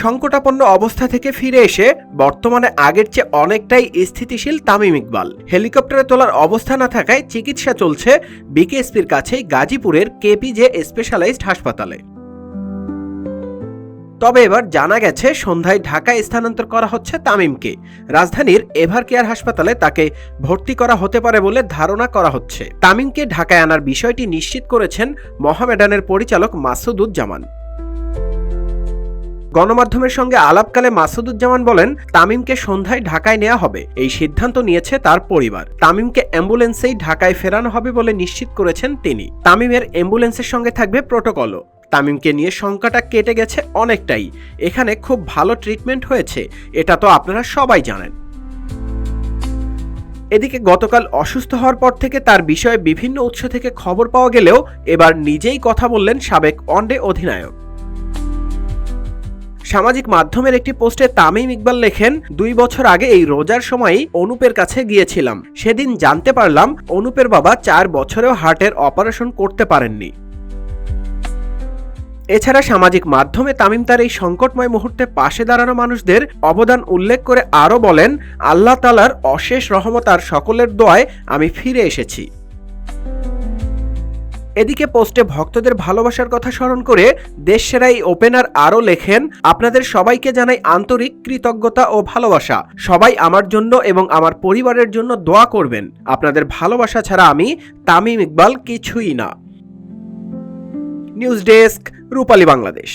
সংকটাপন্ন অবস্থা থেকে ফিরে এসে বর্তমানে আগের চেয়ে অনেকটাই স্থিতিশীল তামিম ইকবাল। হেলিকপ্টারে তোলার অবস্থা না থাকায় চিকিৎসা চলছে বিকেএসপির কাছেই গাজীপুরের কেপিজে স্পেশালাইজড হাসপাতালে। তবে এবার জানা গেছে সন্ধ্যায় ঢাকায় স্থানান্তর করা হচ্ছে তামিমকে। রাজধানীর এভার কেয়ার হাসপাতালে তাকে ভর্তি করা হতে পারে বলে ধারণা করা হচ্ছে। তামিমকে ঢাকায় আনার বিষয়টি নিশ্চিত করেছেন মোহামেডানের পরিচালক মাসুদুজ্জামান। গণমাধ্যমের সঙ্গে আলাপকালে মাসুদুজ্জামান বলেন, তামিমকে সন্ধ্যায় ঢাকায় নেওয়া হবে, এই সিদ্ধান্ত নিয়েছে তার পরিবার। তামিমকে অ্যাম্বুলেন্সেই ঢাকায় ফেরানো হবে বলে নিশ্চিত করেছেন তিনি। তামিমের অ্যাম্বুলেন্সের সঙ্গে থাকবে প্রোটোকলও। তামিমকে নিয়ে শঙ্কাটা কেটে গেছে অনেকটাই। এখানে খুব ভালো ট্রিটমেন্ট হয়েছে, এটা তো আপনারা সবাই জানেন। এদিকে গতকাল অসুস্থ হওয়ার পর থেকে তার বিষয়ে বিভিন্ন উৎস থেকে খবর পাওয়া গেলেও এবার নিজেই কথা বললেন সাবেক ওয়ানডে অধিনায়ক। সামাজিক মাধ্যমের একটি পোস্টে তামিম ইকবাল লেখেন, 2 বছর আগে এই রোজার সময়ই অনুপের কাছে গিয়েছিলাম। সেদিন জানতে পারলাম অনুপের বাবা 4 বছরেও হার্টের অপারেশন করতে পারেননি। এছাড়া সামাজিক মাধ্যমে তামিম তার এই সংকটময় মুহূর্তে পাশে দাঁড়ানো মানুষদের অবদান উল্লেখ করে আরও বলেন, আল্লাহ তাআলার অশেষ রহমত আর সকলের দোয়ায় আমি ফিরে এসেছি। এদিকে পোস্টে ভক্তদের ভালোবাসার কথা স্মরণ করে দেশসেরা এই ওপেনার আরও লেখেন, আপনাদের সবাইকে জানাই আন্তরিক কৃতজ্ঞতা ও ভালোবাসা। সবাই আমার জন্য এবং আমার পরিবারের জন্য দোয়া করবেন। আপনাদের ভালোবাসা ছাড়া আমি তামিম ইকবাল কিছুই না। নিউজ ডেস্ক, রূপালী বাংলাদেশ।